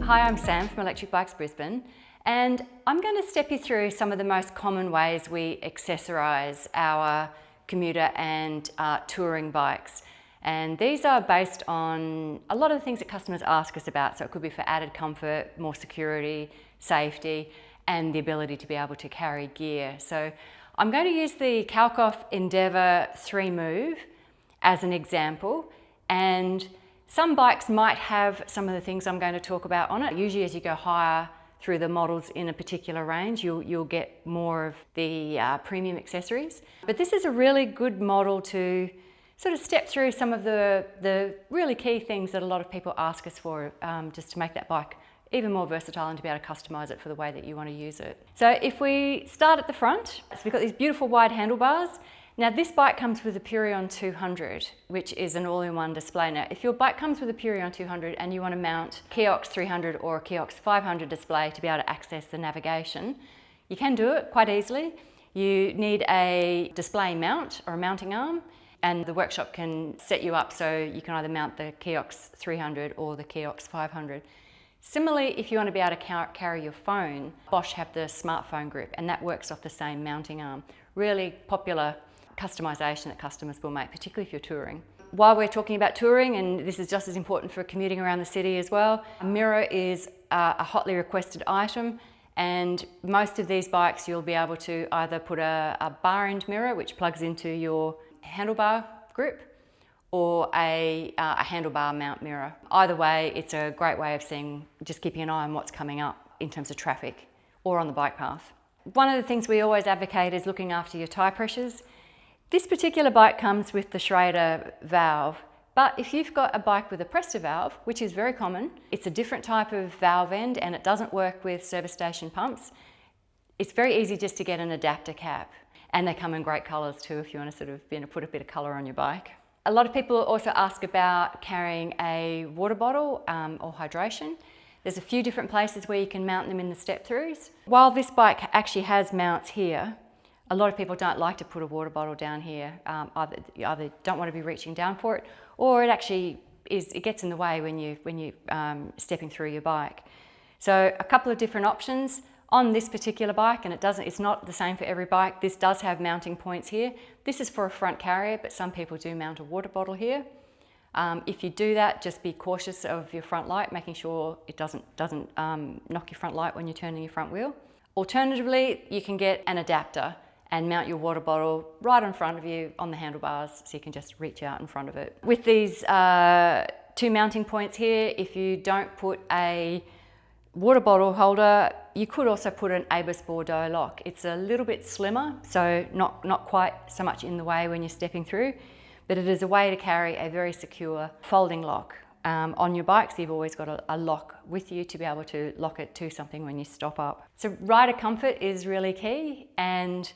Hi, I'm Sam from Electric Bikes Brisbane, and I'm going to step you through some of the most common ways we accessorise our commuter and touring bikes. And these are based on a lot of the things that customers ask us about. So it could be for added comfort, more security, safety, and the ability to be able to carry gear. So I'm going to use the Kalkhoff Endeavour 3 Move as an example, and some bikes might have some of the things I'm going to talk about on it. Usually as you go higher through the models in a particular range, you'll get more of the premium accessories. But this is a really good model to sort of step through some of the really key things that a lot of people ask us for, just to make that bike even more versatile and to be able to customise it for the way that you want to use it. So if we start at the front, so we've got these beautiful wide handlebars. Now this bike comes with a Purion 200, which is an all-in-one display. Now if your bike comes with a Purion 200 and you want to mount a Kiox 300 or a Kiox 500 display to be able to access the navigation, you can do it quite easily. You need a display mount or a mounting arm, and the workshop can set you up so you can either mount the Kiox 300 or the Kiox 500. Similarly, if you want to be able to carry your phone, Bosch have the smartphone grip, and that works off the same mounting arm. Really popular customisation that customers will make, particularly if you're touring. While we're talking about touring, and this is just as important for commuting around the city as well, a mirror is a hotly requested item, and most of these bikes you'll be able to either put a bar end mirror which plugs into your handlebar grip, or a handlebar mount mirror. Either way, it's a great way of seeing, just keeping an eye on what's coming up in terms of traffic or on the bike path. One of the things we always advocate is looking after your tyre pressures. This particular bike comes with the Schrader valve, but if you've got a bike with a Presta valve, which is very common, it's a different type of valve end and it doesn't work with service station pumps, it's very easy just to get an adapter cap. And they come in great colours too if you want to sort of put a bit of colour on your bike. A lot of people also ask about carrying a water bottle or hydration. There's a few different places where you can mount them in the step-throughs. While this bike actually has mounts here, a lot of people don't like to put a water bottle down here. Either don't want to be reaching down for it, or it actually it gets in the way when you stepping through your bike. So a couple of different options. On this particular bike, and it's not the same for every bike, this does have mounting points here. This is for a front carrier, but some people do mount a water bottle here. If you do that, just be cautious of your front light, making sure it doesn't knock your front light when you're turning your front wheel. Alternatively, you can get an adapter and mount your water bottle right in front of you on the handlebars, so you can just reach out in front of it. With these two mounting points here, if you don't put a water bottle holder, you could also put an Abus Bordeaux lock. It's a little bit slimmer, so not quite so much in the way when you're stepping through, but it is a way to carry a very secure folding lock on your bike, so you've always got a lock with you to be able to lock it to something when you stop up. So rider comfort is really key, and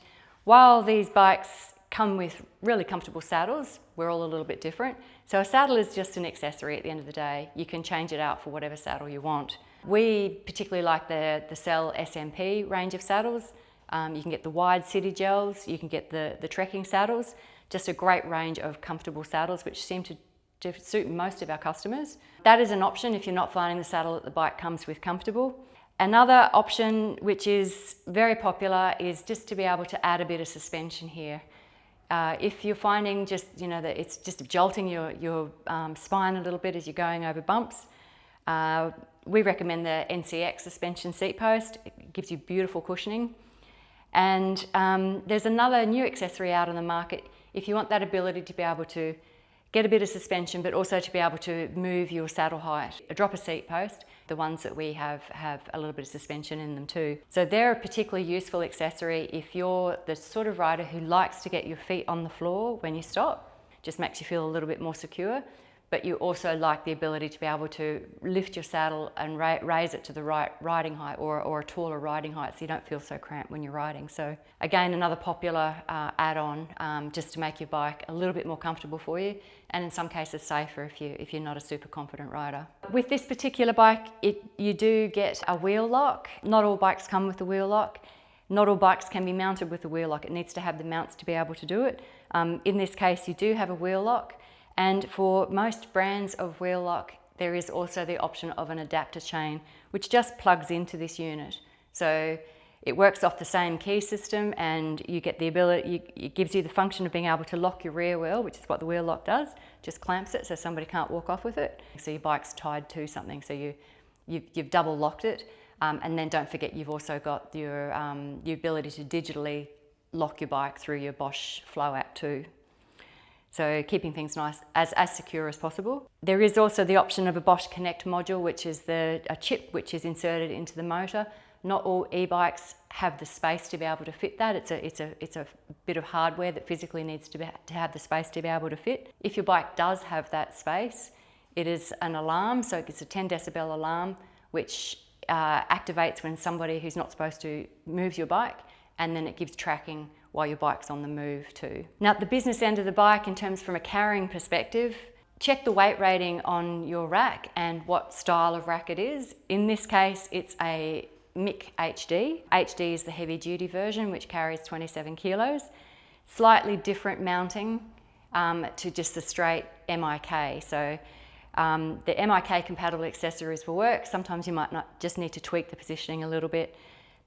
while these bikes come with really comfortable saddles, we're all a little bit different. So a saddle is just an accessory at the end of the day. You can change it out for whatever saddle you want. We particularly like the Cell SMP range of saddles. You can get the wide city gels, you can get the trekking saddles, just a great range of comfortable saddles which seem to suit most of our customers. That is an option if you're not finding the saddle that the bike comes with comfortable. Another option which is very popular is just to be able to add a bit of suspension here. If you're finding that it's just jolting your spine a little bit as you're going over bumps, we recommend the NCX suspension seat post. It gives you beautiful cushioning. And there's another new accessory out on the market if you want that ability to be able to get a bit of suspension, but also to be able to move your saddle height. A dropper seat post, the ones that we have a little bit of suspension in them too. So they're a particularly useful accessory if you're the sort of rider who likes to get your feet on the floor when you stop. Just makes you feel a little bit more secure. But you also like the ability to be able to lift your saddle and raise it to the right riding height or a taller riding height, so you don't feel so cramped when you're riding. So again, another popular add-on just to make your bike a little bit more comfortable for you, and in some cases safer if you're not a super confident rider. With this particular bike, you do get a wheel lock. Not all bikes come with a wheel lock. Not all bikes can be mounted with a wheel lock. It needs to have the mounts to be able to do it. In this case, you do have a wheel lock. And for most brands of wheel lock, there is also the option of an adapter chain, which just plugs into this unit. So it works off the same key system, and you get the ability, it gives you the function of being able to lock your rear wheel, which is what the wheel lock does, just clamps it so somebody can't walk off with it. So your bike's tied to something, so you've double locked it. And then don't forget, you've also got your the ability to digitally lock your bike through your Bosch Flow app too. So keeping things nice, as secure as possible. There is also the option of a Bosch Connect module, which is a chip which is inserted into the motor. Not all e-bikes have the space to be able to fit that. It's a bit of hardware that physically needs to have the space to be able to fit. If your bike does have that space, it is an alarm, so it's a 10 decibel alarm, which activates when somebody who's not supposed to moves your bike, and then it gives tracking while your bike's on the move too. Now, at the business end of the bike, in terms from a carrying perspective, check the weight rating on your rack and what style of rack it is. In this case, it's a MIC HD. HD is the heavy duty version, which carries 27 kilos. Slightly different mounting to just the straight MIK. So the MIK compatible accessories will work. Sometimes you might not just need to tweak the positioning a little bit.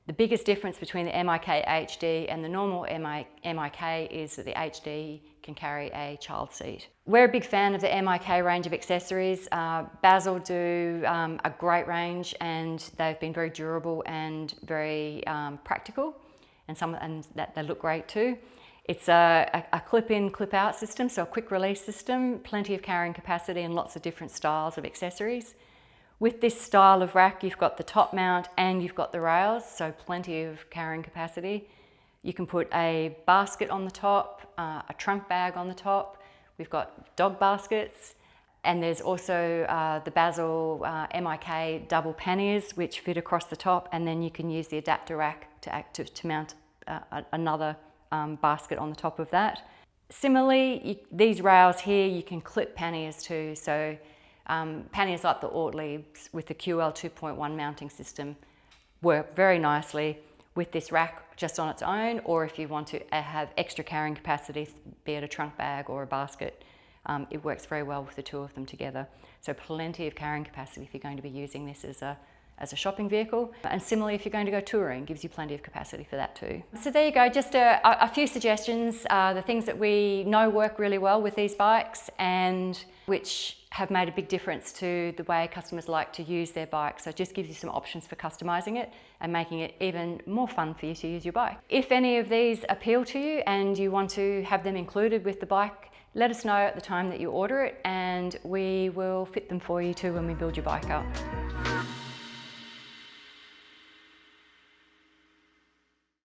The biggest difference between the MIK HD and the normal MIK is that the HD can carry a child seat. We're a big fan of the MIK range of accessories. Basel do a great range, and they've been very durable and very practical, and that they look great too. It's a clip-in, clip-out system, so a quick release system, plenty of carrying capacity and lots of different styles of accessories. With this style of rack, you've got the top mount and you've got the rails, so plenty of carrying capacity. You can put a basket on the top, a trunk bag on the top. We've got dog baskets, and there's also the Basel MIK double panniers, which fit across the top, and then you can use the adapter rack to mount another basket on the top of that. Similarly, these rails here, you can clip panniers too. So panniers like the Ortliebs with the QL 2.1 mounting system work very nicely with this rack just on its own, or if you want to have extra carrying capacity, be it a trunk bag or a basket, it works very well with the two of them together. So plenty of carrying capacity if you're going to be using this as a shopping vehicle. And similarly, if you're going to go touring, gives you plenty of capacity for that too. So there you go, just a few suggestions, the things that we know work really well with these bikes and which have made a big difference to the way customers like to use their bike. So it just gives you some options for customizing it and making it even more fun for you to use your bike. If any of these appeal to you and you want to have them included with the bike, let us know at the time that you order it, and we will fit them for you too when we build your bike up.